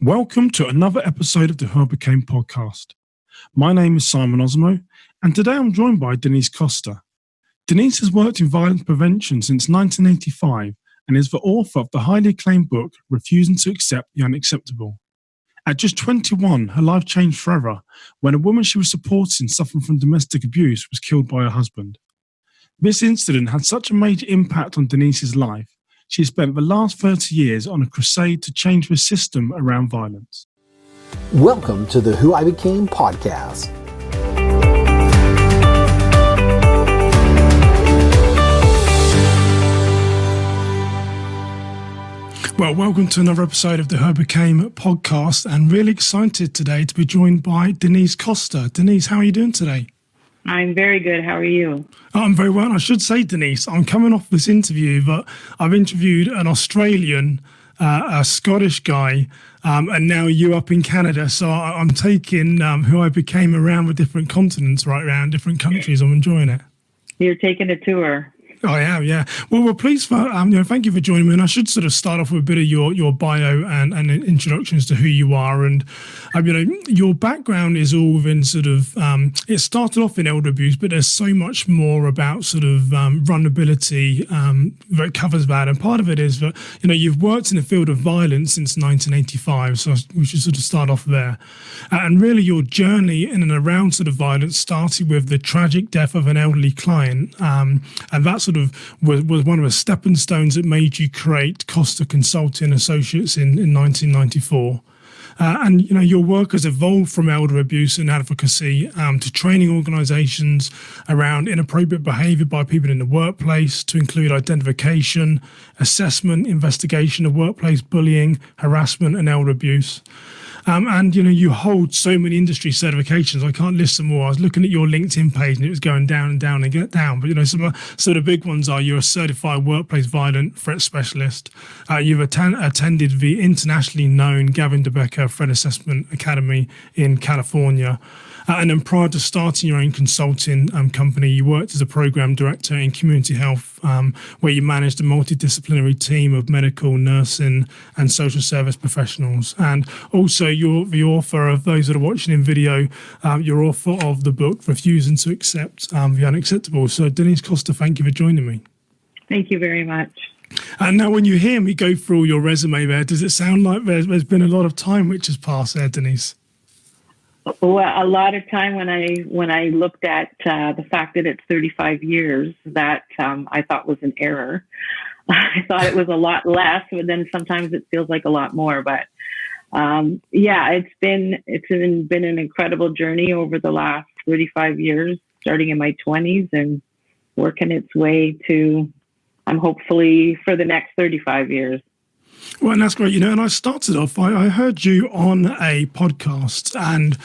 Welcome to another episode of the Who I Became podcast. My name is Osamoh, and today I'm joined by Denise Koster. Denise has worked in violence prevention since 1985 and is the author of the highly acclaimed book, Refusing to Accept the Unacceptable. At just 21, her life changed forever when a woman she was supporting suffering from domestic abuse was killed by her husband. This incident had such a major impact on Denise's life. She spent the last 30 years on a crusade to change the system around violence. Welcome to the Who I Became podcast. Well, welcome to another episode of the Who I Became podcast, and really excited today to be joined by Denise Koster. Denise, how are you doing today? I'm very good. How are you? I'm very well. I should say, Denise, I'm coming off this interview, but I've interviewed an Australian, a Scottish guy, and now you up in Canada. So I'm taking Who I Became around the different continents, right around different countries. I'm enjoying it. You're taking a tour. I am, yeah. Well, we're pleased for, thank you for joining me. And I should sort of start off with a bit of your bio and introductions to who you are. And, your background is all within sort of, it started off in elder abuse, but there's so much more about sort of vulnerability that covers that. And part of it is that, you've worked in the field of violence since 1985. So we should sort of start off there. And really your journey in and around sort of violence started with the tragic death of an elderly client. And that's sort of was one of the stepping stones that made you create Koster Consulting Associates in 1994. And your work has evolved from elder abuse and advocacy to training organisations around inappropriate behaviour by people in the workplace, to include identification, assessment, investigation of workplace bullying, harassment and elder abuse. And you hold so many industry certifications. I can't list them all. I was looking at your LinkedIn page and it was going down and down and get down. But some sort of big ones are you're a certified workplace violent threat specialist. You've attended the internationally known Gavin de Becker Threat Assessment Academy in California. And then prior to starting your own consulting company, you worked as a program director in community health, where you managed a multidisciplinary team of medical, nursing, and social service professionals. And also, you're the author of, those that are watching in video, you're author of the book, Refusing to Accept the Unacceptable. So, Denise Koster, thank you for joining me. Thank you very much. And now when you hear me go through all your resume there, does it sound like there's been a lot of time which has passed there, Denise? Well, a lot of time when I looked at the fact that it's 35 years, that I thought was an error. I thought it was a lot less, but then sometimes it feels like a lot more. But it's been an incredible journey over the last 35 years, starting in my 20s and working its way to, hopefully for the next 35 years. Well, and that's great, and I started off, I heard you on a podcast, and,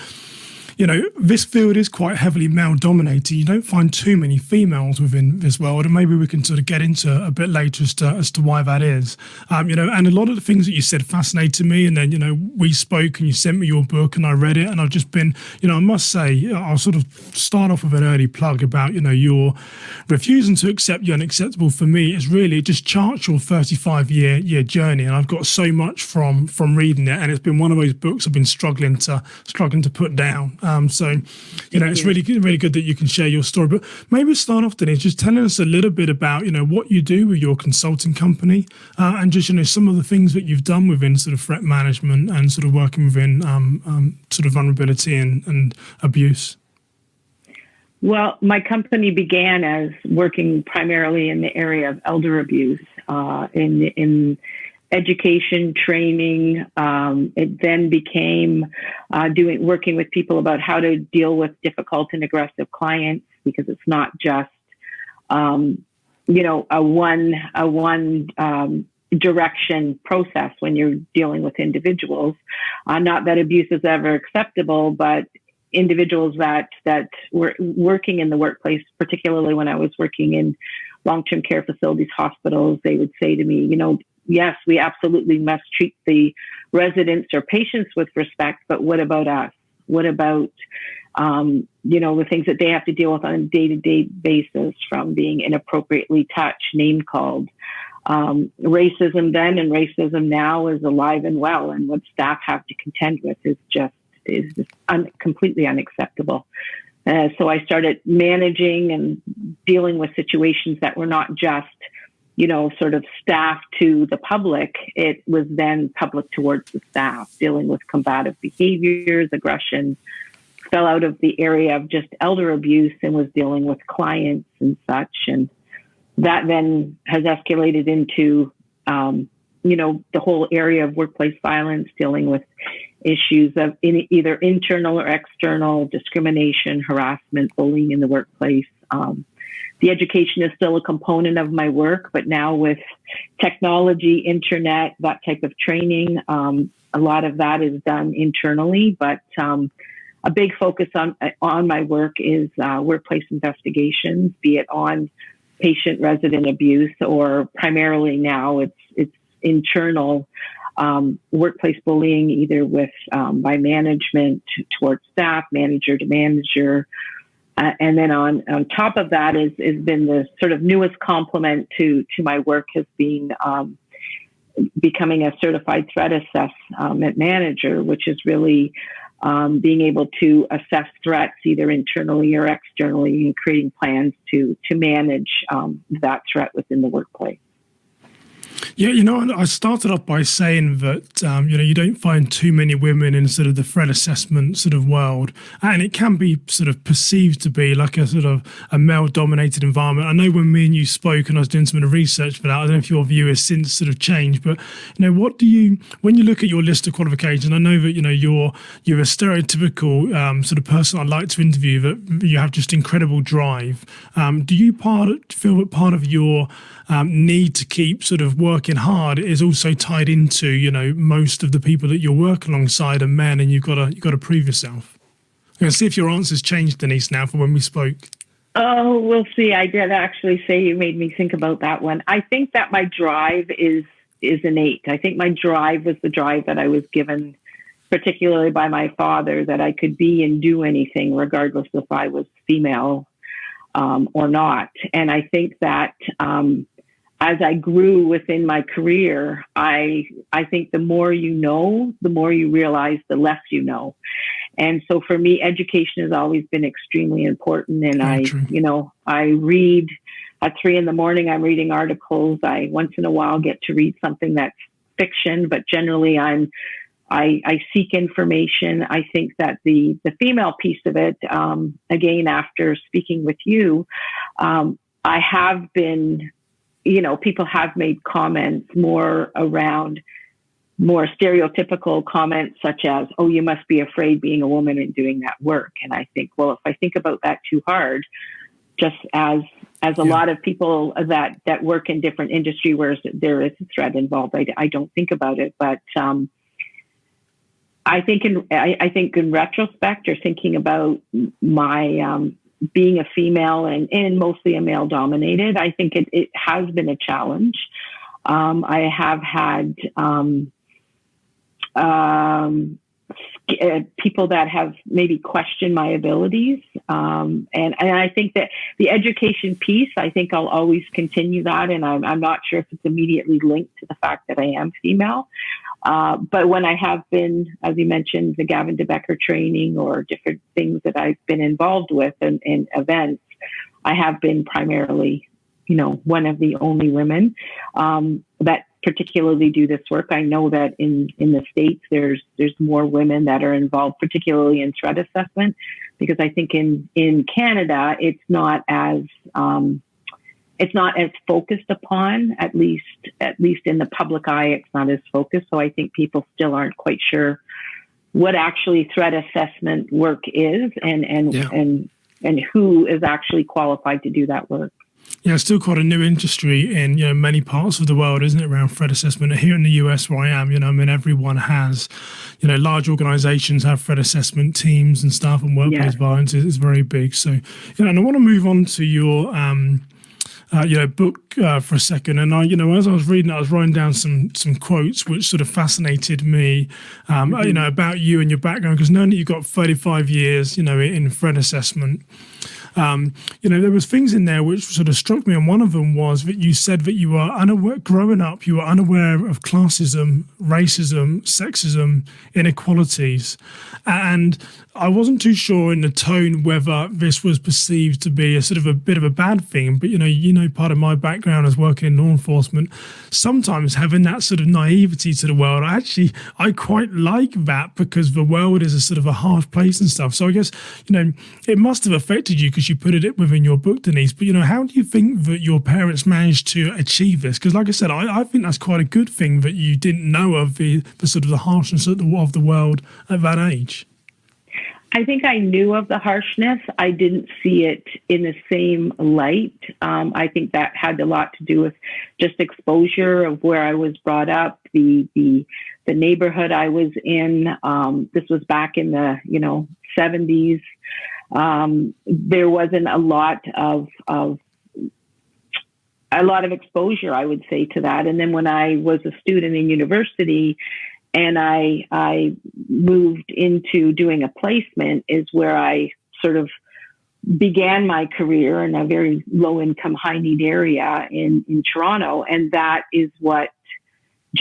this field is quite heavily male-dominated. You don't find too many females within this world, and maybe we can sort of get into a bit later as to why that is. And a lot of the things that you said fascinated me, and then, we spoke and you sent me your book and I read it, and I've just been, I must say, I'll sort of start off with an early plug about, your refusing to accept the unacceptable. For me is really, it just charts your 35-year journey, and I've got so much from reading it, and it's been one of those books I've been struggling to put down. It's really good that you can share your story. But maybe start off, Denise, just telling us a little bit about, what you do with your consulting company, and just, some of the things that you've done within sort of threat management and sort of working within sort of vulnerability and abuse. Well, my company began as working primarily in the area of elder abuse, in education, training. It then became working with people about how to deal with difficult and aggressive clients, because it's not just a one direction process when you're dealing with individuals. Not that abuse is ever acceptable, but individuals that were working in the workplace, particularly when I was working in long-term care facilities, hospitals, they would say to me, yes, we absolutely must treat the residents or patients with respect, but what about us? What about, the things that they have to deal with on a day-to-day basis, from being inappropriately touched, name-called, Racism then and racism now is alive and well, and what staff have to contend with is just completely unacceptable. So I started managing and dealing with situations that were not just, sort of staff to the public. It was then public towards the staff, dealing with combative behaviors, aggression, fell out of the area of just elder abuse and was dealing with clients and such. And that then has escalated into, the whole area of workplace violence, dealing with issues of either internal or external discrimination, harassment, bullying in the workplace. The education is still a component of my work, but now with technology, internet, that type of training, a lot of that is done internally. But a big focus on my work is workplace investigations, be it on patient-resident abuse or primarily now it's internal workplace bullying, either with by management towards staff, manager to manager. And then on top of that has been the sort of newest complement to my work has been becoming a certified threat assessment manager, which is really being able to assess threats either internally or externally and creating plans to manage that threat within the workplace. Yeah, I started off by saying that, you don't find too many women in sort of the threat assessment sort of world. And it can be sort of perceived to be like a sort of a male-dominated environment. I know when me and you spoke and I was doing some of the research for that, I don't know if your view has since sort of changed, but, what do you, when you look at your list of qualifications, I know that, you're a stereotypical sort of person I'd like to interview, that you have just incredible drive. Do you feel that part of your need to keep sort of working hard is also tied into, most of the people that you work alongside are men, and you've got to prove yourself? I'm going to see if your answer's changed, Denise, now from when we spoke. Oh, we'll see. I did actually say you made me think about that one. I think that my drive is innate. I think my drive was the drive that I was given, particularly by my father, that I could be and do anything, regardless if I was female or not. And I think that as I grew within my career, I think the more you know, the more you realize the less you know. And so for me, education has always been extremely important. And I read at 3 a.m. I'm reading articles. I once in a while get to read something that's fiction, but generally I seek information. I think that the female piece of it, again, after speaking with you, I have been, people have made comments more around more stereotypical comments such as, oh, you must be afraid being a woman and doing that work. And I think, well, if I think about that too hard, just as a lot of people that work in different industry where there is a threat involved, I don't think about it. But I think in retrospect, or thinking about my being a female and mostly a male dominated, I think it has been a challenge. I have had people that have maybe questioned my abilities. And I think that the education piece, I think I'll always continue that. And I'm not sure if it's immediately linked to the fact that I am female. But when I have been, as you mentioned, the Gavin de Becker training or different things that I've been involved with in events, I have been primarily, one of the only women that particularly do this work. I know that in the States, there's more women that are involved, particularly in threat assessment, because I think in Canada, it's not as focused upon, at least in the public eye, it's not as focused. So I think people still aren't quite sure what actually threat assessment work is and who is actually qualified to do that work. Yeah, it's still quite a new industry in many parts of the world, isn't it, around threat assessment? Here in the US, where I am, everyone has, large organizations have threat assessment teams and stuff, and workplace violence is very big. So, and I want to move on to your book for a second. And as I was reading it, I was writing down some quotes which sort of fascinated me, about you and your background, because knowing that you've got 35 years, in threat assessment. there was things in there which sort of struck me, and one of them was that you said that you were unaware, growing up, you were unaware of classism, racism, sexism, inequalities, and I wasn't too sure in the tone whether this was perceived to be a sort of a bit of a bad thing. But, part of my background as working in law enforcement, sometimes having that sort of naivety to the world, I quite like that, because the world is a sort of a harsh place and stuff. So I guess, it must have affected you because you put it within your book, Denise. But, how do you think that your parents managed to achieve this? Because like I said, I think that's quite a good thing that you didn't know of the sort of the harshness of the world at that age. I think I knew of the harshness. I didn't see it in the same light. I think that had a lot to do with just exposure of where I was brought up, the neighborhood I was in. This was back in the 70s. There wasn't a lot of exposure, I would say, to that. And then when I was a student in university, and I moved into doing a placement, is where I sort of began my career in a very low income, high need area in Toronto. And that is what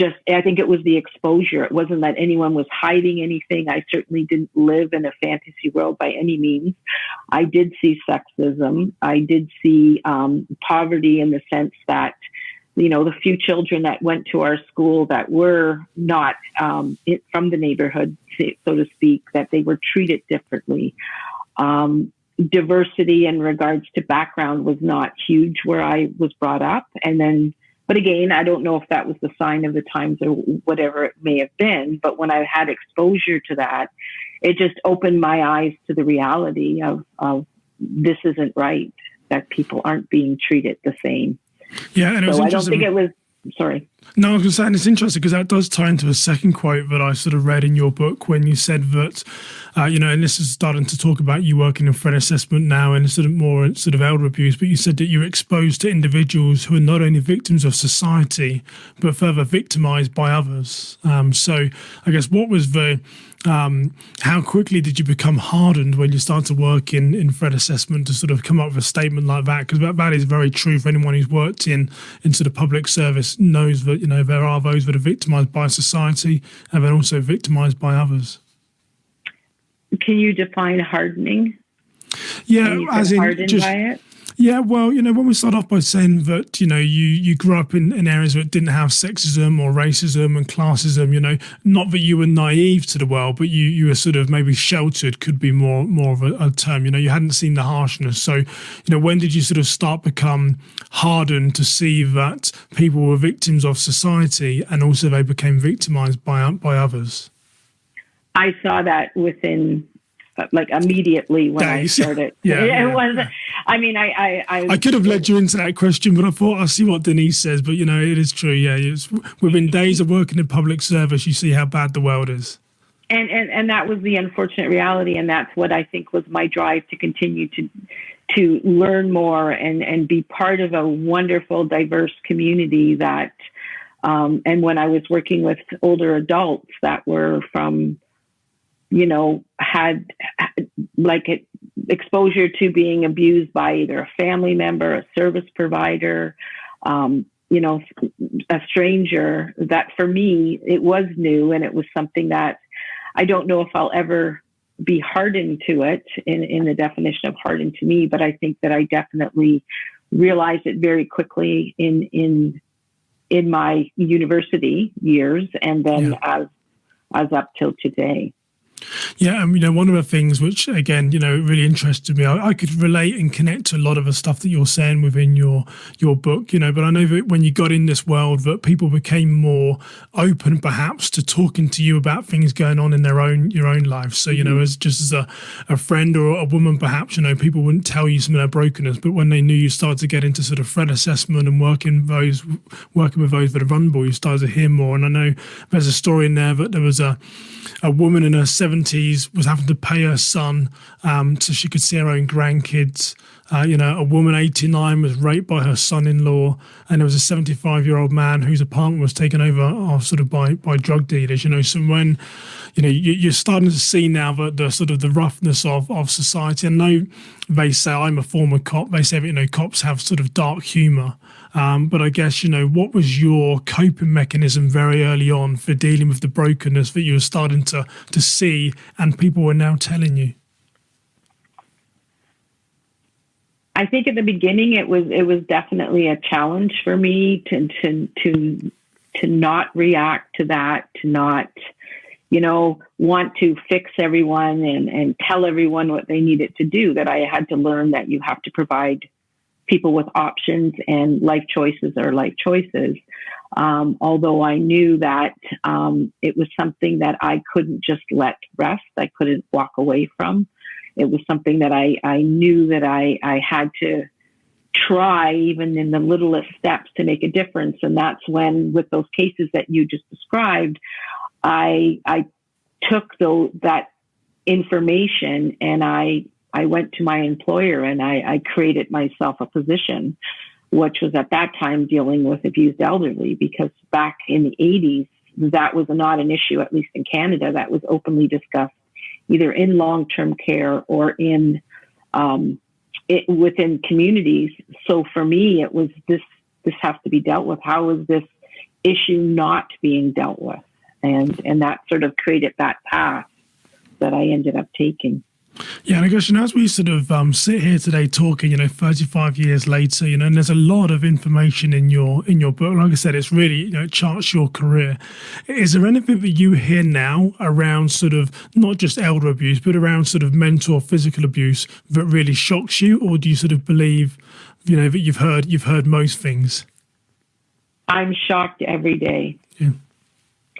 I think it was the exposure. It wasn't that anyone was hiding anything. I certainly didn't live in a fantasy world by any means. I did see sexism. I did see poverty, in the sense that the few children that went to our school that were not from the neighborhood, so to speak, that they were treated differently. Diversity in regards to background was not huge where I was brought up. But again, I don't know if that was the sign of the times or whatever it may have been. But when I had exposure to that, it just opened my eyes to the reality of this isn't right, that people aren't being treated the same. Yeah, and it was so I don't think it was. Sorry. No, I was going to say, and it's interesting because that does tie into a second quote that I sort of read in your book when you said that, and this is starting to talk about you working in threat assessment now and sort of more sort of elder abuse, but you said that you're exposed to individuals who are not only victims of society, but further victimized by others. So I guess what was how quickly did you become hardened when you started to work in threat assessment to sort of come up with a statement like that? Because that is very true for anyone who's worked in sort of public service knows that, there are those that are victimized by society and then also victimized by others. Can you define hardening? Yeah, as in hardened just, by it? Yeah, well, when we start off by saying that, you grew up in areas that didn't have sexism or racism and classism, not that you were naive to the world, but you were sort of maybe sheltered, could be more of a term, you hadn't seen the harshness. So, when did you sort of start become hardened to see that people were victims of society and also they became victimized by others? I saw that within immediately when Days. I started. Yeah. It was. I mean, I could have led you into that question, but I thought I'll see what Denise says. But it is true. Yeah, it's within days of working in public service, you see how bad the world is. And that was the unfortunate reality, and that's what I think was my drive to continue to learn more and be part of a wonderful, diverse community that. And when I was working with older adults that were from, had exposure to being abused by either a family member, a service provider, a stranger, that for me, it was new. And it was something that I don't know if I'll ever be hardened to it in the definition of hardened to me, but I think that I definitely realized it very quickly in my university years, and then as up till today. Yeah, and one of the things which, again, really interested me, I could relate and connect to a lot of the stuff that you're saying within your book, but I know that when you got in this world that people became more open perhaps to talking to you about things going on in your own life. So, as a friend or a woman perhaps, people wouldn't tell you some of their brokenness, but when they knew you started to get into sort of threat assessment and working with those that are vulnerable, you started to hear more. And I know there's a story in there that there was a woman in her 70s was having to pay her son so she could see her own grandkids. A woman 89 was raped by her son-in-law, and there was a 75-year-old man whose apartment was taken over sort of by drug dealers. So when you're starting to see now the sort of the roughness of society. I know they say, I'm a former cop, they say that, cops have sort of dark humor. But I guess, what was your coping mechanism very early on for dealing with the brokenness that you were starting to see and people were now telling you? I think at the beginning it was definitely a challenge for me to not react to that, to not, want to fix everyone and tell everyone what they needed to do. That I had to learn that you have to provide people with options, and life choices are life choices. Although I knew that it was something that I couldn't just let rest, I couldn't walk away from. It was something that I knew that I had to try, even in the littlest steps, to make a difference. And that's when, with those cases that you just described, I took that information and I went to my employer and I created myself a position, which was at that time dealing with abused elderly, because back in the 80s, that was not an issue, at least in Canada, that was openly discussed either in long-term care or in within communities. So for me, it was this has to be dealt with. How is this issue not being dealt with? And that sort of created that path that I ended up taking. Yeah, and I guess, as we sort of sit here today talking, 35 years later, and there's a lot of information in your book. Like I said, it's really, it charts your career. Is there anything that you hear now around sort of not just elder abuse, but around sort of mental or physical abuse that really shocks you, or do you sort of believe, that you've heard most things? I'm shocked every day. Yeah.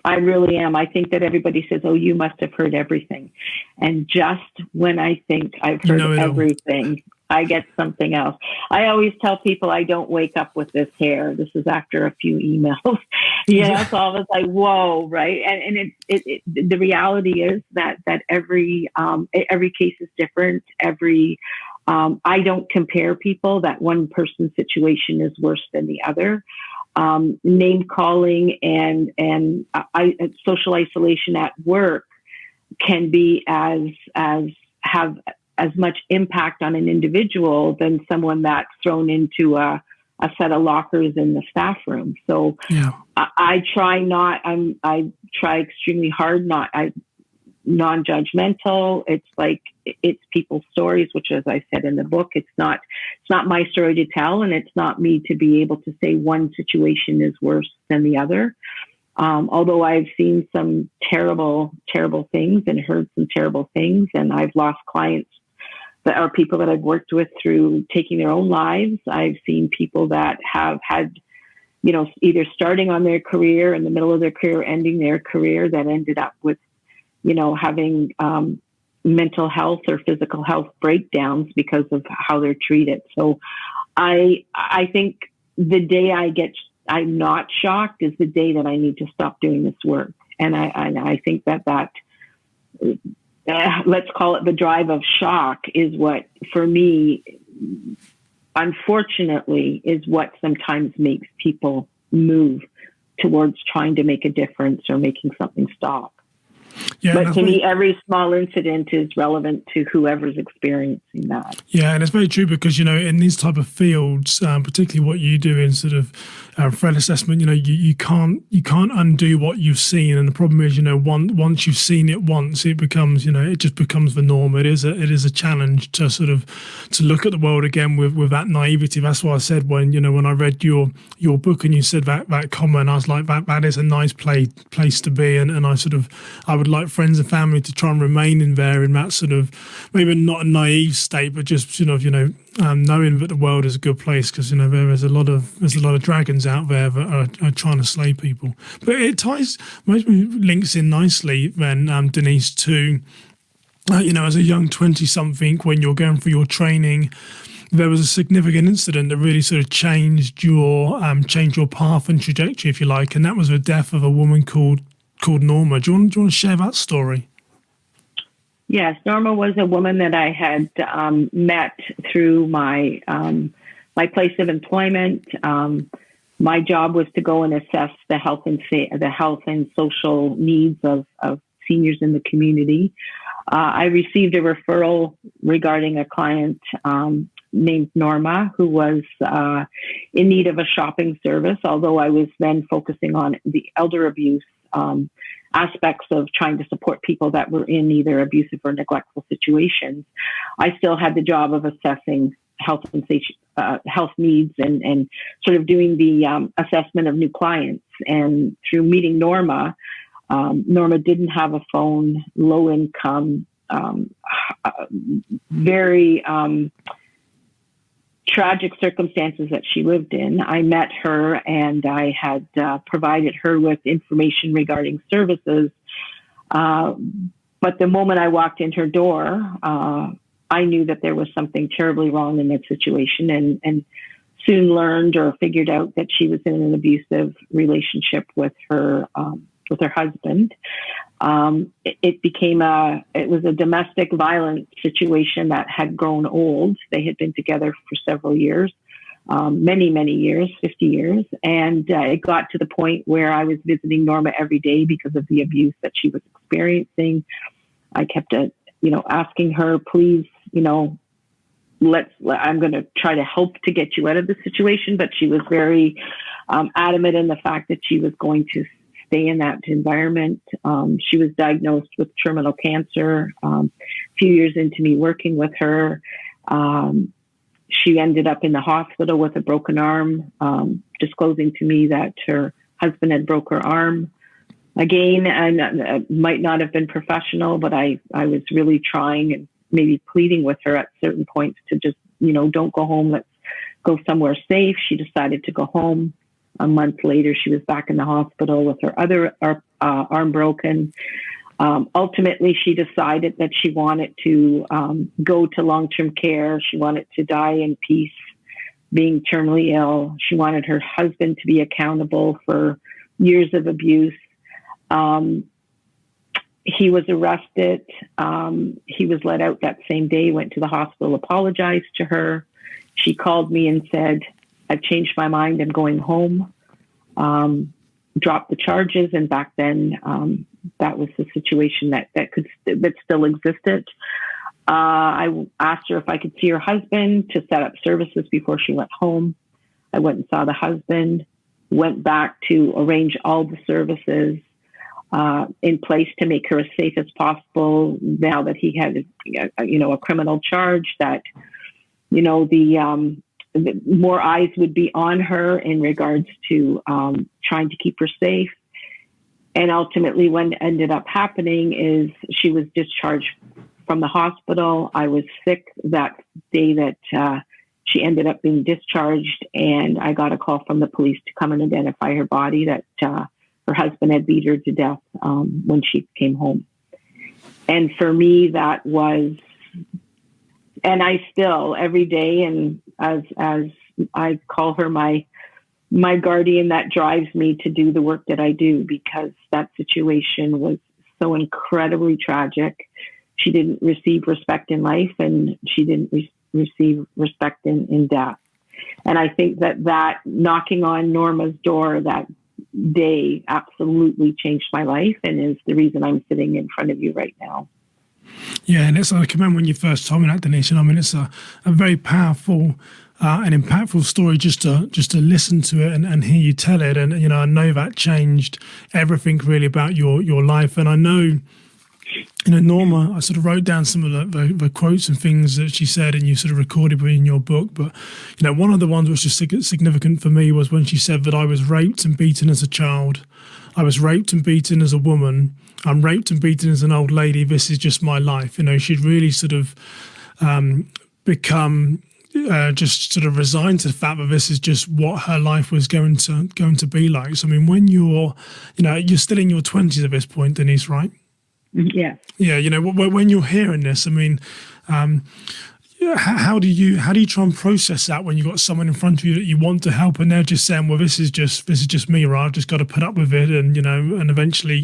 I really am. I think that everybody says, oh, you must have heard everything. And just when I think I've heard everything, I get something else. I always tell people I don't wake up with this hair. This is after a few emails. So I was like, whoa, right? And the reality is that every case is different. I don't compare people, that one person's situation is worse than the other. Name calling and social isolation at work can be have as much impact on an individual than someone that's thrown into a set of lockers in the staff room. So yeah. I try extremely hard, non-judgmental. It's people's stories, which, as I said in the book, it's not my story to tell, and it's not me to be able to say one situation is worse than the other. Although I've seen some terrible, terrible things and heard some terrible things, and I've lost clients that are people that I've worked with through taking their own lives. I've seen people that have had, either starting on their career, in the middle of their career, ending their career, that ended up with having mental health or physical health breakdowns because of how they're treated. So I think the day I'm not shocked is the day that I need to stop doing this work. And I think that let's call it the drive of shock is what, for me, unfortunately, is what sometimes makes people move towards trying to make a difference or making something stop. Yeah, but to me, every small incident is relevant to whoever's experiencing that. Yeah, and it's very true because, in these type of fields, particularly what you do in sort of threat assessment, you can't undo what you've seen. And the problem is, once you've seen it once, it becomes, it just becomes the norm. It is a challenge to sort of to look at the world again with that naivety. That's why I said when I read your book and you said that comment, I was like, that is a nice place to be. And I would like friends and family to try and remain in that sort of, maybe not a naive state, but just knowing that the world is a good place, because there's a lot of dragons out there that are trying to slay people. But it links in nicely then, Denise, to as a young 20-something, when you're going through your training, there was a significant incident that really sort of changed your path and trajectory, if you like, and that was the death of a woman called Norma. Do you want to share that story? Yes, Norma was a woman that I had met through my place of employment. My job was to go and assess the health and social needs of seniors in the community. I received a referral regarding a client named Norma, who was in need of a shopping service, although I was then focusing on the elder abuse aspects of trying to support people that were in either abusive or neglectful situations. I still had the job of assessing health and safety, health needs and sort of doing the assessment of new clients. And through meeting Norma, Norma didn't have a phone, low income, very tragic circumstances that she lived in. I met her and I had provided her with information regarding services. But the moment I walked in her door, I knew that there was something terribly wrong in that situation, and soon learned or figured out that she was in an abusive relationship with her husband. It was a domestic violence situation that had grown old. They had been together for several years, many years, 50 years. And it got to the point where I was visiting Norma every day because of the abuse that she was experiencing. I kept, asking her, please, I'm going to try to help to get you out of the situation. But she was very adamant in the fact that she was going to stay in that environment. She was diagnosed with terminal cancer. A few years into me working with her, she ended up in the hospital with a broken arm, disclosing to me that her husband had broke her arm. Again, and might not have been professional, but I was really trying and maybe pleading with her at certain points to just, don't go home. Let's go somewhere safe. She decided to go home. A month later, she was back in the hospital with her other arm broken. Ultimately, she decided that she wanted to go to long-term care. She wanted to die in peace, being terminally ill. She wanted her husband to be accountable for years of abuse. He was arrested. He was let out that same day, went to the hospital, apologized to her. She called me and said, I've changed my mind. I'm going home. Dropped the charges. And back then, that was the situation that still existed. I asked her if I could see her husband to set up services before she went home. I went and saw the husband, went back to arrange all the services in place to make her as safe as possible. Now that he had, a criminal charge, that, the more eyes would be on her in regards to trying to keep her safe. And ultimately, what ended up happening is she was discharged from the hospital. I was sick that day that she ended up being discharged, and I got a call from the police to come and identify her body, that her husband had beat her to death when she came home. And for me, that was, and I still, every day, and as I call her my guardian that drives me to do the work that I do, because that situation was so incredibly tragic. She didn't receive respect in life, and she didn't receive respect in death. And I think that knocking on Norma's door that day absolutely changed my life, and is the reason I'm sitting in front of you right now. Yeah, and I remember when you first told me that, Denise, and I mean, it's a very powerful and impactful story just to listen to it and hear you tell it. And, I know that changed everything really about your life. And I know, Norma, I sort of wrote down some of the quotes and things that she said, and you sort of recorded in your book. But, one of the ones which is significant for me was when she said that I was raped and beaten as a child. I was raped and beaten as a woman. I'm raped and beaten as an old lady. This is just my life. She'd really sort of become just sort of resigned to the fact that this is just what her life was going to be like. So, I mean, when you're still in your 20s at this point, Denise, right? Yeah. Yeah. When you're hearing this, I mean, how do you try and process that when you've got someone in front of you that you want to help, and they're just saying, well, this is just me, right? I've just got to put up with it, and and eventually,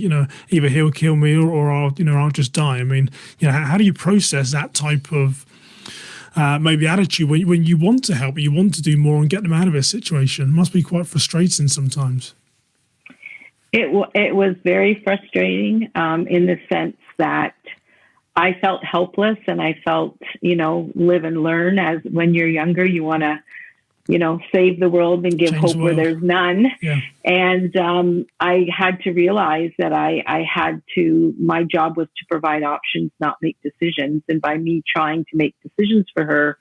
either he'll kill me or I'll just die. I mean, how do you process that type of maybe attitude when you want to help, you want to do more and get them out of this situation? It must be quite frustrating sometimes. It was very frustrating in the sense that I felt helpless, and I felt, live and learn. As when you're younger, you want to, save the world and give Change hope the where world. there's none. Yeah. And I had to realize that my job was to provide options, not make decisions. And by me trying to make decisions for her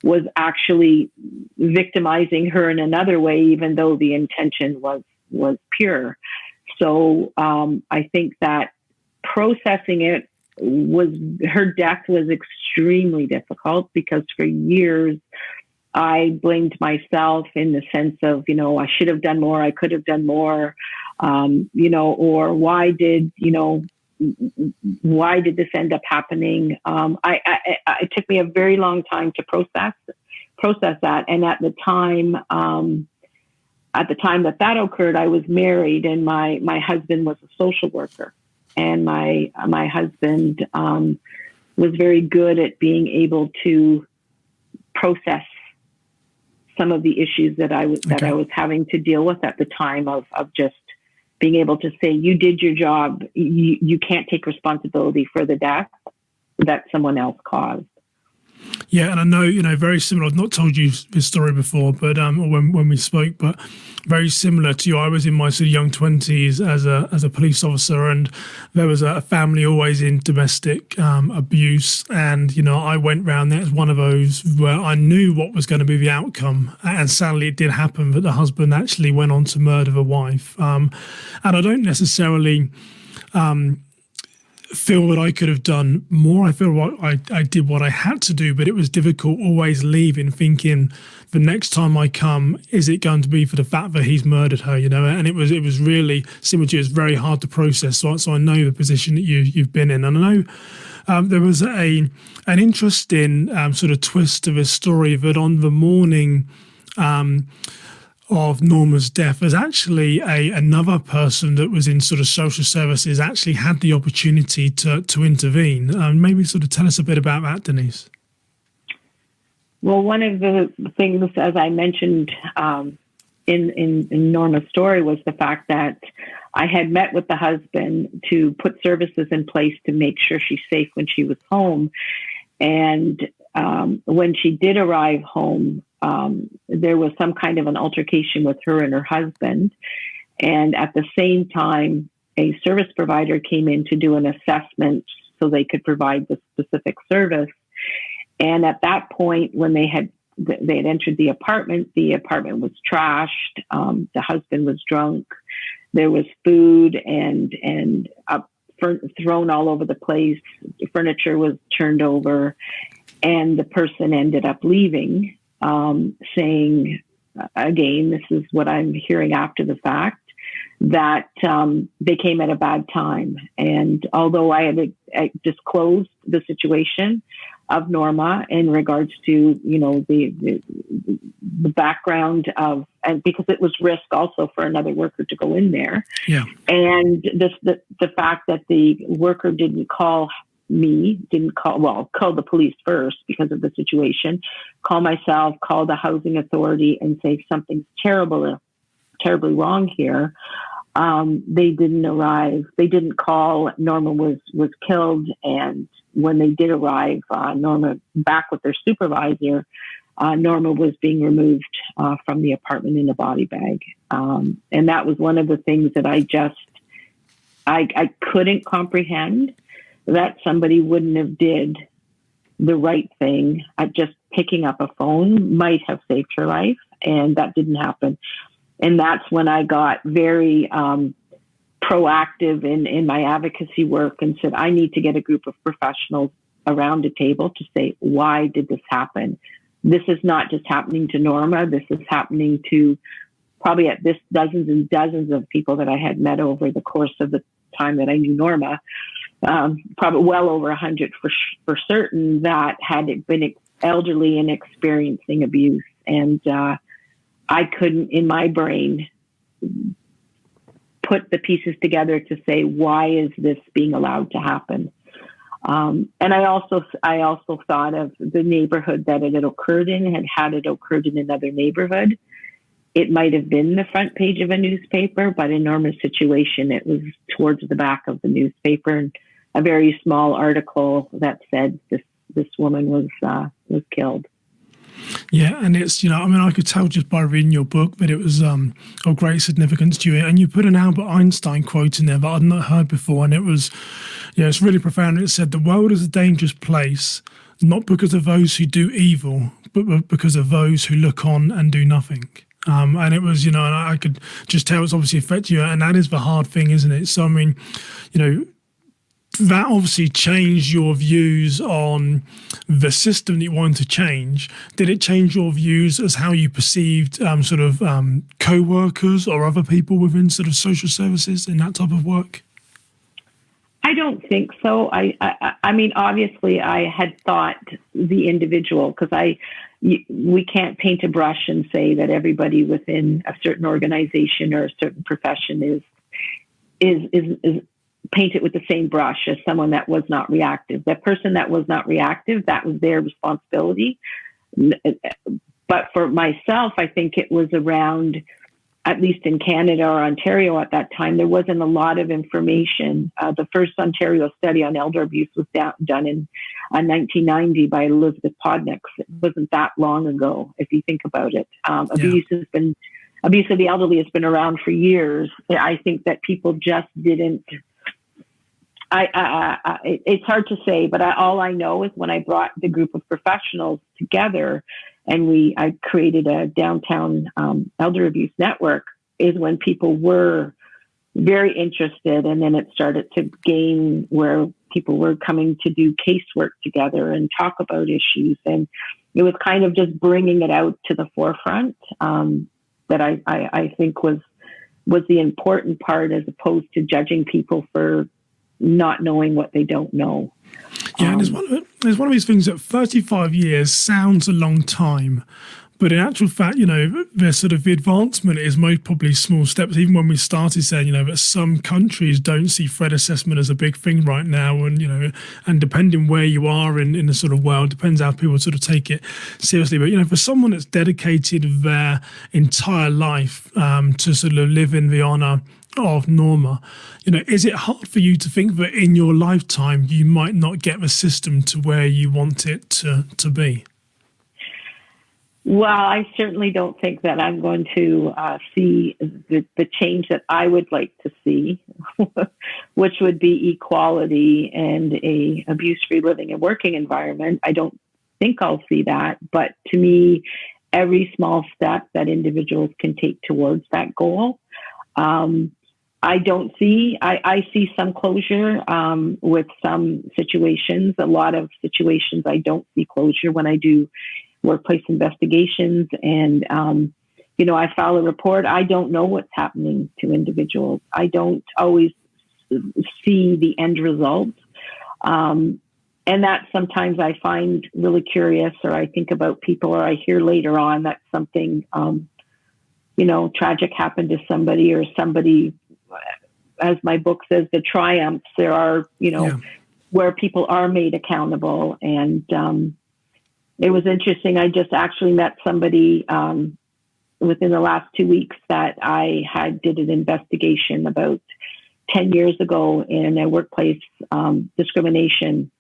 was actually victimizing her in another way, even though the intention was pure. So I think that processing it her death was extremely difficult, because for years I blamed myself in the sense of, I should have done more, I could have done more, or why did this end up happening? It took me a very long time to process that. And at the time that occurred, I was married, and my husband was a social worker, and my husband was very good at being able to process some of the issues that I was having to deal with at the time, of just being able to say, you did your job. You can't take responsibility for the death that someone else caused. Yeah, and I know, very similar. I've not told you this story before, but or when we spoke, but very similar to you. I was in my sort of young 20s as a police officer, and there was a family always in domestic abuse, and I went round there as one of those where I knew what was going to be the outcome, and sadly it did happen that the husband actually went on to murder the wife, and I don't necessarily feel that I could have done more. I feel like I did what I had to do, but it was difficult always leaving, thinking the next time I come, is it going to be for the fact that he's murdered her, and it was really similar to you. It's very hard to process. So I know the position that you've been in, and I know there was an interesting sort of twist to this story, that on the morning of Norma's death, there's actually another person that was in sort of social services actually had the opportunity to intervene. Maybe sort of tell us a bit about that, Denise. Well, one of the things, as I mentioned in Norma's story, was the fact that I had met with the husband to put services in place to make sure she's safe when she was home. And when she did arrive home, there was some kind of an altercation with her and her husband. And at the same time, a service provider came in to do an assessment so they could provide the specific service. And at that point, when they had entered the apartment was trashed. The husband was drunk. There was food and thrown all over the place. The furniture was turned over, and the person ended up leaving, saying, again, this is what I'm hearing after the fact, that they came at a bad time. And although I had disclosed the situation of Norma in regards to, the background of, and because it was risk also for another worker to go in there. Yeah. And the fact that the worker didn't call the police first because of the situation, call myself, call the housing authority and say something's terribly wrong here. They didn't arrive. They didn't call. Norma was killed. And when they did arrive, Norma back with their supervisor, Norma was being removed from the apartment in a body bag. And that was one of the things that I couldn't comprehend, that somebody wouldn't have did the right thing. Just picking up a phone might have saved her life, and that didn't happen. And that's when I got very proactive in my advocacy work and said, I need to get a group of professionals around a table to say, why did this happen? This is not just happening to Norma. This is happening to probably at this dozens and dozens of people that I had met over the course of the time that I knew Norma. Probably well over 100 for certain, that had been elderly and experiencing abuse. And I couldn't, in my brain, put the pieces together to say, why is this being allowed to happen? And I also thought of the neighborhood that it had occurred in. Had it occurred in another neighborhood, it might have been the front page of a newspaper, but in Norma's situation, it was towards the back of the newspaper, and a very small article that said this woman was killed. Yeah, and it's, I mean, I could tell just by reading your book that it was of great significance to you. And you put an Albert Einstein quote in there that I'd not heard before, and it was, it's really profound. It said, "The world is a dangerous place, not because of those who do evil, but because of those who look on and do nothing." And it was, and I could just tell it's obviously affected you, and that is the hard thing, isn't it? So, I mean, that obviously changed your views on the system that you wanted to change. Did it change your views as how you perceived co-workers or other people within sort of social services in that type of work? I don't think so. I mean, obviously, I had thought the individual, because we can't paint a brush and say that everybody within a certain organization or a certain profession is paint it with the same brush as someone that was not reactive. That person that was not reactive, that was their responsibility. But for myself, I think it was around, at least in Canada or Ontario at that time, there wasn't a lot of information. The first Ontario study on elder abuse was done in 1990 by Elizabeth Podnick. It wasn't that long ago, if you think about it. Abuse of the elderly has been around for years. I think that people just didn't. It's hard to say, but all I know is when I brought the group of professionals together and I created a downtown elder abuse network, is when people were very interested, and then it started to gain where people were coming to do casework together and talk about issues, and it was kind of just bringing it out to the forefront that I think was the important part, as opposed to judging people for not knowing what they don't know. Yeah, and there's one of these things that 35 years sounds a long time, but in actual fact, the sort of the advancement is most probably small steps. Even when we started saying, that some countries don't see threat assessment as a big thing right now, and and depending where you are in the sort of world, depends how people sort of take it seriously. But for someone that's dedicated their entire life to sort of live in the honor of Norma, is it hard for you to think that in your lifetime you might not get the system to where you want it to be? Well, I certainly don't think that I'm going to see the change that I would like to see, which would be equality and a abuse-free living and working environment. I don't think I'll see that, but to me, every small step that individuals can take towards that goal. I see some closure with some situations. A lot of situations I don't see closure when I do workplace investigations, and I file a report. I don't know what's happening to individuals. I don't always see the end result, and that sometimes I find really curious, or I think about people, or I hear later on that something tragic happened to somebody, or somebody, as my book says, the triumphs. There are where people are made accountable, and it was interesting. I just actually met somebody within the last 2 weeks that I did an investigation about 10 years ago in a workplace discrimination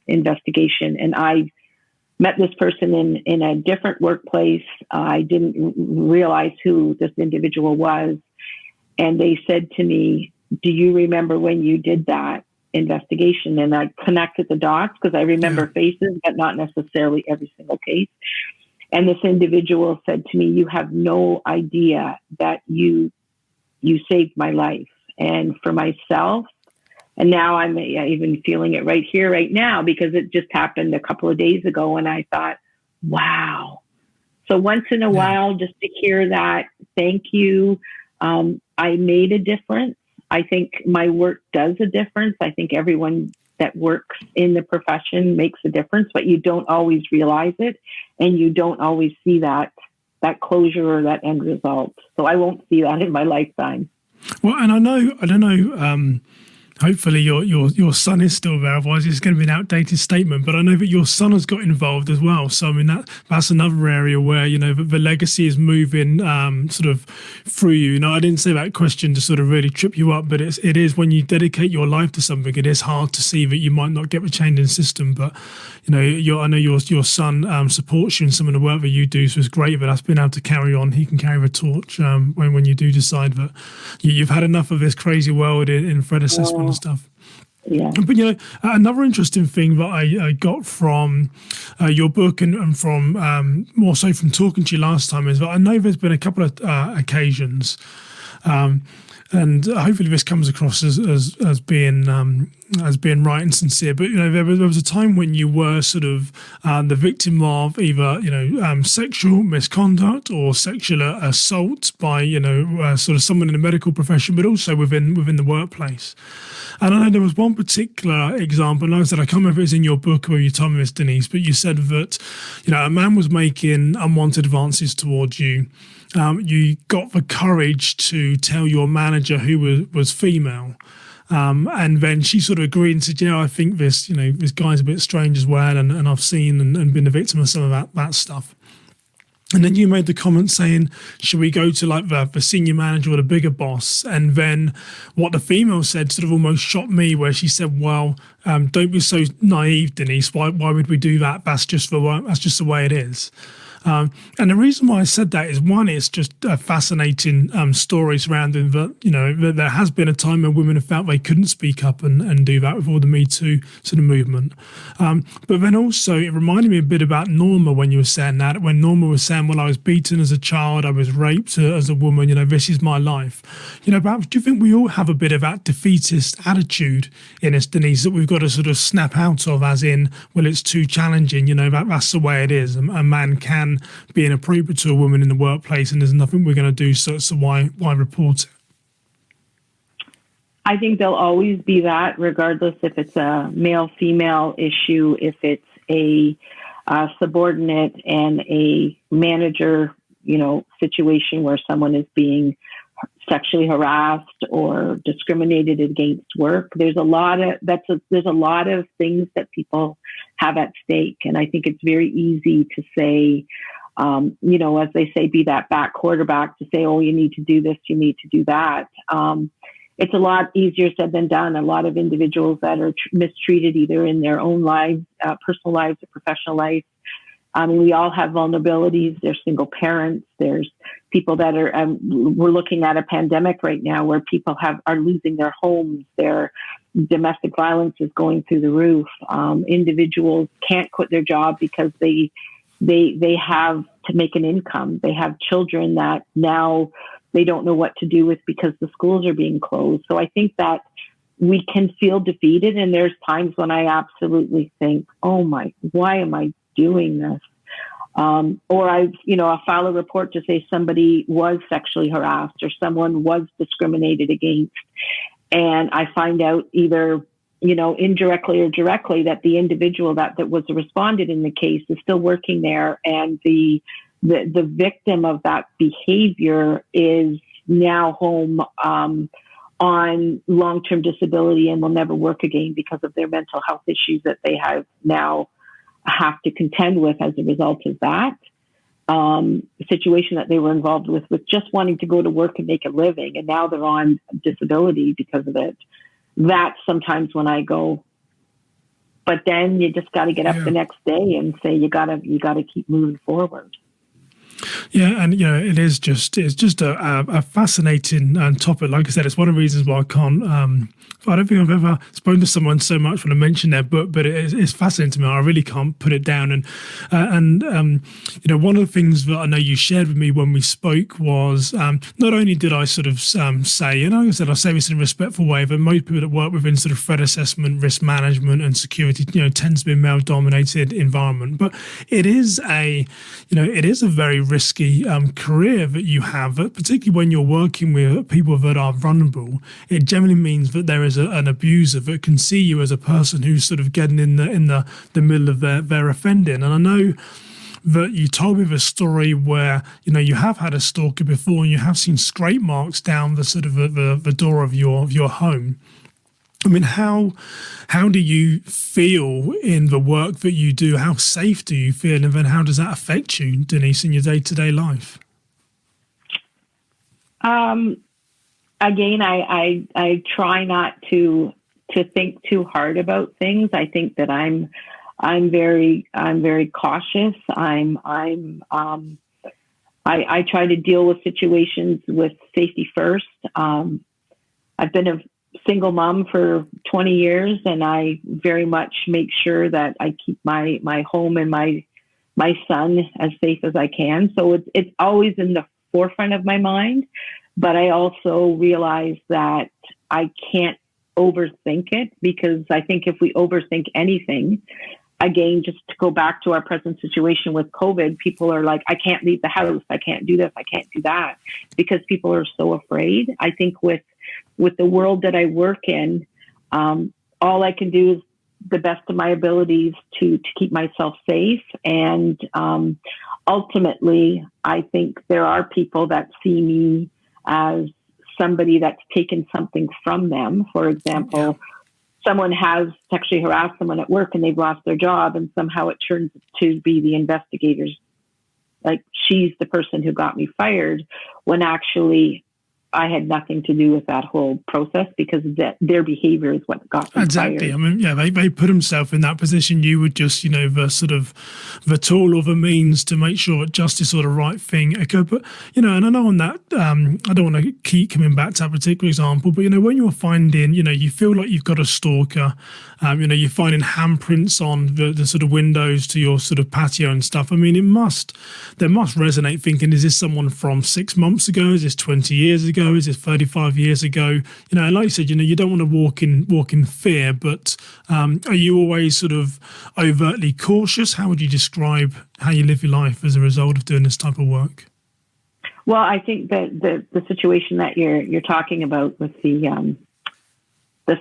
investigation. And I met this person in a different workplace. I didn't realize who this individual was. And they said to me, "Do you remember when you did that investigation?" And I connected the dots, because I remember faces, but not necessarily every single case. And this individual said to me, "You have no idea that you saved my life." And for myself, and now I'm even feeling it right here, right now, because it just happened a couple of days ago, and I thought, wow. So once in a while, just to hear that, thank you. I made a difference. I think my work does a difference. I think everyone that works in the profession makes a difference, but you don't always realize it, and you don't always see that closure or that end result. So I won't see that in my lifetime. Well, and I don't know hopefully your son is still there. Otherwise, it's going to be an outdated statement. But I know that your son has got involved as well. So I mean that's another area where the legacy is moving sort of through you. I didn't say that question to sort of really trip you up, but it is when you dedicate your life to something, it is hard to see that you might not get the change in system. But I know your son supports you in some of the work that you do, so it's great that that's been able to carry on. He can carry the torch when you do decide that you've had enough of this crazy world in threat assessment and stuff. Yeah. But another interesting thing that I got from your book and from more so from talking to you last time is that I know there's been a couple of occasions, and hopefully this comes across as being right and sincere. But there was a time when you were sort of the victim of either sexual misconduct or sexual assault by sort of someone in the medical profession, but also within the workplace. And I know there was one particular example, and like I said, I can't remember if it was in your book or you told me this, Denise, but you said that a man was making unwanted advances towards you. You got the courage to tell your manager, who was female, and then she sort of agreed and said, I think this guy's a bit strange as well, and I've seen and been the victim of some of that stuff. And then you made the comment saying, should we go to like the senior manager or the bigger boss? And then what the female said sort of almost shocked me, where she said, well, don't be so naive, Denise. Why would we do that? That's just the way it is. And the reason why I said that is, one, it's just a fascinating story surrounding that, that there has been a time when women have felt they couldn't speak up and do that with all the Me Too sort of movement. But then also it reminded me a bit about Norma when you were saying that, when Norma was saying, well, I was beaten as a child, I was raped as a woman, this is my life. Perhaps do you think we all have a bit of that defeatist attitude in us, Denise, that we've got to sort of snap out of, as in, well, it's too challenging, that's the way it is. A man can be inappropriate to a woman in the workplace, and there's nothing we're going to do, so why report it? I think there'll always be that, regardless if it's a male-female issue, if it's a subordinate and a manager, situation where someone is being sexually harassed or discriminated against work. There's a lot of things that people have at stake, and I think it's very easy to say, as they say, be that back quarterback to say, oh, you need to do this, you need to do that. It's a lot easier said than done. A lot of individuals that are mistreated either in their own lives, personal lives or professional lives. We all have vulnerabilities. There's single parents. There's people that are, we're looking at a pandemic right now where people are losing their homes. Their domestic violence is going through the roof. Individuals can't quit their job because they have to make an income. They have children that now they don't know what to do with because the schools are being closed. So I think that we can feel defeated. And there's times when I absolutely think, why am I doing this? Or I'll file a report to say somebody was sexually harassed or someone was discriminated against. And I find out either, indirectly or directly that the individual that was responded in the case is still working there. And the victim of that behavior is now home on long-term disability and will never work again because of their mental health issues that they have to contend with as a result of that situation that they were involved with just wanting to go to work and make a living. And now they're on disability because of it. That's sometimes when I go, but then you just got to get up the next day and say, you got to keep moving forward. Yeah, and it's just a fascinating topic. Like I said, it's one of the reasons why I can't. I don't think I've ever spoken to someone so much when I mentioned their book, but it's fascinating to me. I really can't put it down. And one of the things that I know you shared with me when we spoke was not only did I sort of say, like I said, I say this in a respectful way, but most people that work within sort of threat assessment, risk management, and security, tends to be a male-dominated environment. But it is a very risky career that you have, particularly when you're working with people that are vulnerable. It generally means that there is an abuser that can see you as a person who's sort of getting in the middle of their offending. And I know that you told me the story where you have had a stalker before and you have seen scrape marks down the sort of the door of your home. I mean, how do you feel in the work that you do? How safe do you feel, and then how does that affect you, Denise, in your day-to-day life? Again, I try not to think too hard about things. I think that I'm very cautious. I try to deal with situations with safety first. I've been a single mom for 20 years, and I very much make sure that I keep my home and my son as safe as I can. So it's always in the forefront of my mind, but I also realize that I can't overthink it, because I think if we overthink anything, again, just to go back to our present situation with COVID, people are like, I can't leave the house. I can't do this. I can't do that, because people are so afraid. I think with the world that I work in, all I can do is the best of my abilities to keep myself safe. And ultimately, I think there are people that see me as somebody that's taken something from them. For example, someone has sexually harassed someone at work and they've lost their job, and somehow it turns to be the investigators. Like, she's the person who got me fired, when actually I had nothing to do with that whole process, because their behavior is what got them Exactly. fired. I mean, yeah, they put themselves in that position. You would just, the sort of the tool or the means to make sure that justice or the right thing occurred. But, and I know on that, I don't want to keep coming back to that particular example, but, when you're finding, you feel like you've got a stalker, you're finding handprints on the sort of windows to your sort of patio and stuff. I mean, they must resonate thinking, is this someone from 6 months ago? Is this 20 years ago? Is this 35 years ago? Like you said, you don't want to walk in fear, but are you always sort of overtly cautious? How would you describe how you live your life as a result of doing this type of work? Well, I think that the situation that you're talking about with the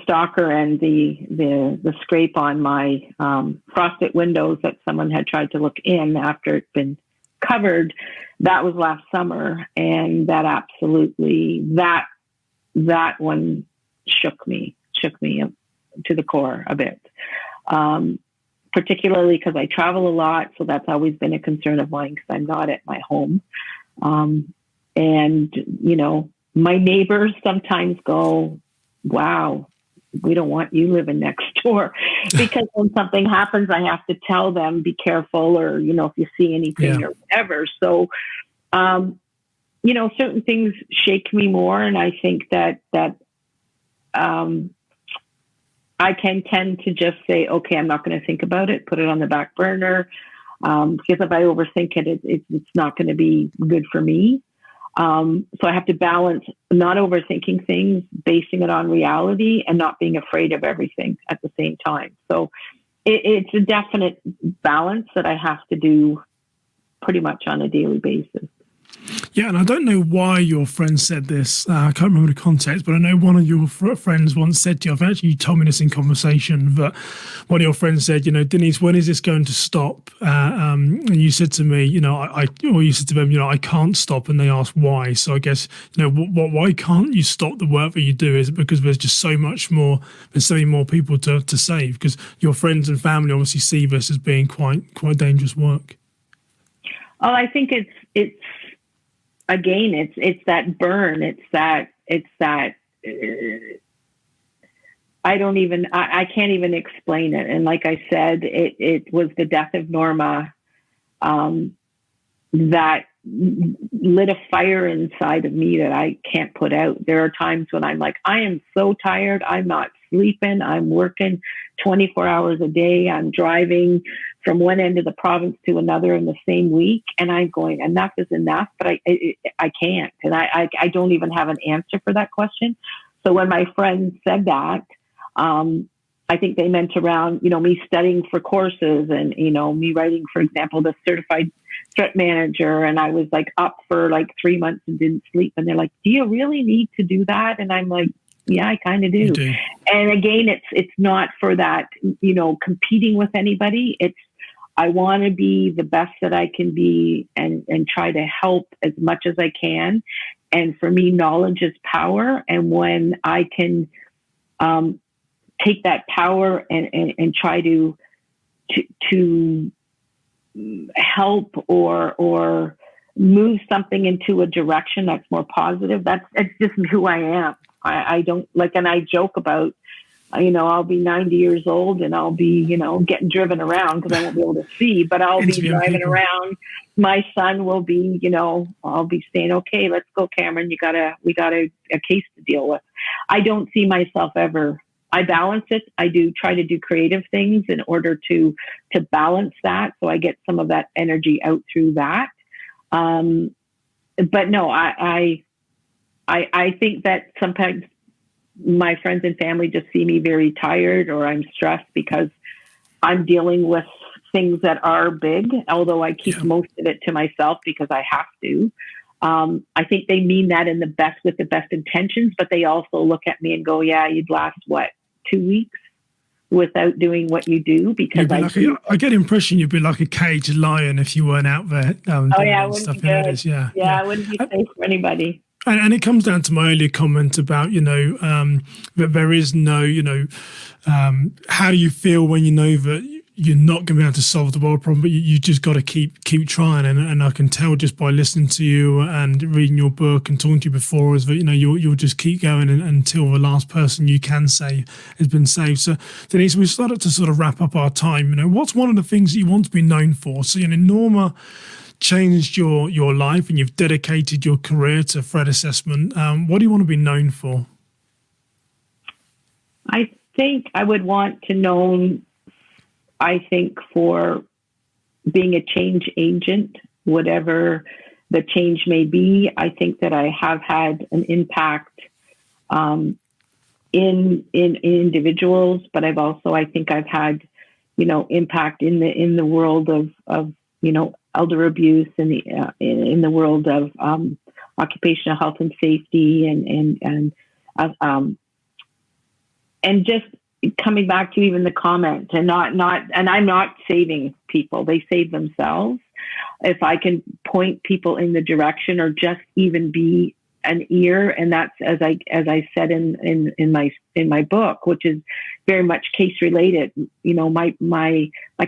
stalker and the scrape on my frosted windows that someone had tried to look in after it's been covered, that was last summer, and that absolutely that one shook me to the core a bit, particularly because I travel a lot, so that's always been a concern of mine, because I'm not at my home. And my neighbors sometimes go, wow, we don't want you living next door, because when something happens, I have to tell them, be careful, or, if you see anything or whatever. So, certain things shake me more. And I think that I can tend to just say, okay, I'm not going to think about it, put it on the back burner. Because if I overthink it, it's not going to be good for me. So I have to balance not overthinking things, basing it on reality, and not being afraid of everything at the same time. So it's a definite balance that I have to do pretty much on a daily basis. Yeah, and I don't know why your friend said this. I can't remember the context, but I know one of your friends once said to you, you told me this in conversation, that one of your friends said, Denise, when is this going to stop? And you said to me, you said to them, I can't stop. And they asked why. So I guess, why can't you stop the work that you do? Is it because there's just so many more people to save? Because your friends and family obviously see this as being quite dangerous work. Oh, I think it's that burn. It's that I can't even explain it. And like I said, it was the death of Norma that lit a fire inside of me that I can't put out. There are times when I'm like, I am so tired. I'm not sleeping. I'm working 24 hours a day. I'm driving from one end of the province to another in the same week. And I'm going, enough is enough, but I can't. And I don't even have an answer for that question. So when my friend said that, I think they meant around, me studying for courses and, me writing, for example, the certified threat manager. And I was like up for like 3 months and didn't sleep. And they're like, do you really need to do that? And I'm like, yeah, I kind of do. And again, it's not for that, competing with anybody. It's, I want to be the best that I can be and try to help as much as I can. And for me, knowledge is power. And when I can take that power and try to help or move something into a direction that's more positive. It's just who I am. I don't like, and I joke about, I'll be 90 years old and I'll be, getting driven around because I won't be able to see, but I'll be driving around. My son will be, I'll be saying, okay, let's go, Cameron. we got a case to deal with. I don't see myself ever. I balance it. I do try to do creative things in order to balance that. So I get some of that energy out through that. But no, I think that sometimes my friends and family just see me very tired or I'm stressed because I'm dealing with things that are big, although I keep most of it to myself because I have to. I think they mean that with the best intentions, but they also look at me and go, yeah, you'd last 2 weeks without doing what you do, because I get the impression you'd be like a caged lion if you weren't out there. I wouldn't be good. I wouldn't be safe for anybody. And it comes down to my earlier comment about, that there is no, how do you feel when you know that you're not going to be able to solve the world problem, but you just got to keep trying. And I can tell just by listening to you and reading your book and talking to you before is that, you'll just keep going until the last person you can say has been saved. So Denise, we started to sort of wrap up our time. What's one of the things that you want to be known for? So, Norma changed your life and you've dedicated your career to threat assessment. What do you want to be known for? I think I would want to know, for being a change agent, whatever the change may be. I think that I have had an impact in individuals, but I think I've had, impact in the world of elder abuse and in the world of occupational health and safety and just coming back to even the comment and I'm not saving people. They save themselves. If I can point people in the direction or just even be an ear, and that's as I said in my book, which is very much case related. My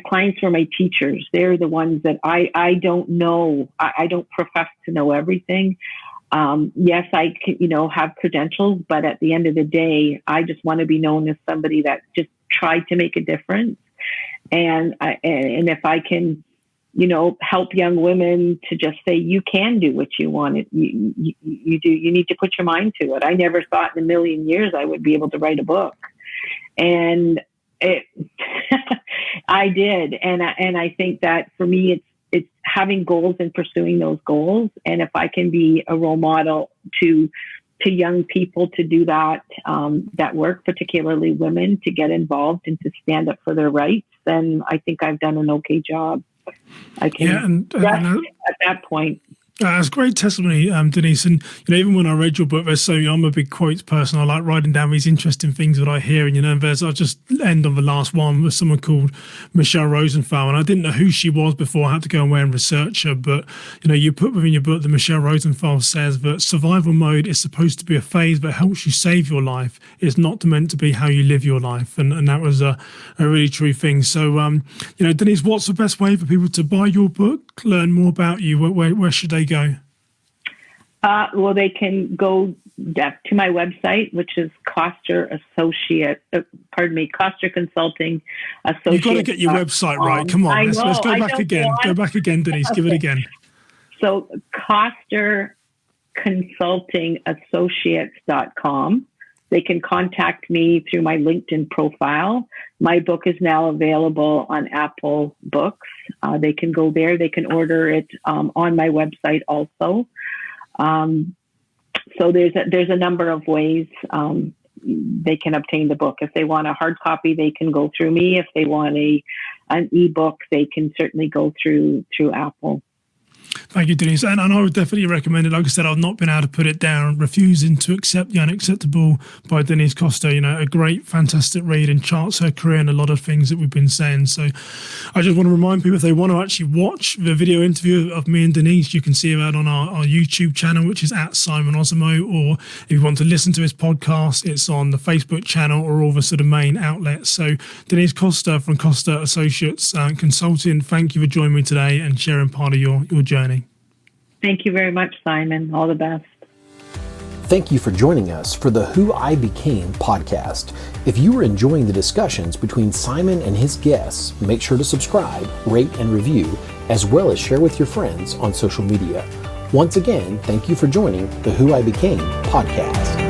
clients were my teachers. They're the ones that I don't know. I don't profess to know everything. Yes, I can, have credentials, but at the end of the day, I just want to be known as somebody that just tried to make a difference. And if I can, help young women to just say, you can do what you want. You do. You need to put your mind to it. I never thought in a million years I would be able to write a book, and I did. And I think that for me, it's having goals and pursuing those goals. And if I can be a role model to young people to do that work, particularly women, to get involved and to stand up for their rights, then I think I've done an okay job. I can at that point. It's great testimony, Denise. And even when I read your book, I'm a big quotes person. I like writing down these interesting things that I hear. And I'll just end on the last one with someone called Michelle Rosenthal. And I didn't know who she was before. I had to go away and research her. But you put within your book that Michelle Rosenthal says that survival mode is supposed to be a phase that helps you save your life. It's not meant to be how you live your life. And that was a really true thing. So Denise, what's the best way for people to buy your book, learn more about you? Where should they go? Well, they can go to my website, which is Koster Consulting Associates. You've got to get your website right. Come on, let's go back again. Go back again, Denise. Okay. Give it again. So Koster Consulting Associates.com. They can contact me through my LinkedIn profile. My book is now available on Apple Books. They can go there. They can order it on my website also. So there's a number of ways they can obtain the book. If they want a hard copy, they can go through me. If they want an ebook, they can certainly go through Apple. Thank you, Denise. And I would definitely recommend it. Like I said, I've not been able to put it down. Refusing to Accept the Unacceptable by Denise Koster. A great, fantastic read, and charts her career and a lot of things that we've been saying. So I just want to remind people, if they want to actually watch the video interview of me and Denise, you can see that on our YouTube channel, which is at Simon Osamoh. Or if you want to listen to his podcast, it's on the Facebook channel or all the sort of main outlets. So Denise Koster from Koster Associates Consulting, thank you for joining me today and sharing part of your journey. Thank you very much, Simon. All the best. Thank you for joining us for the Who I Became podcast. If you are enjoying the discussions between Simon and his guests, make sure to subscribe, rate, and review, as well as share with your friends on social media. Once again, thank you for joining the Who I Became podcast.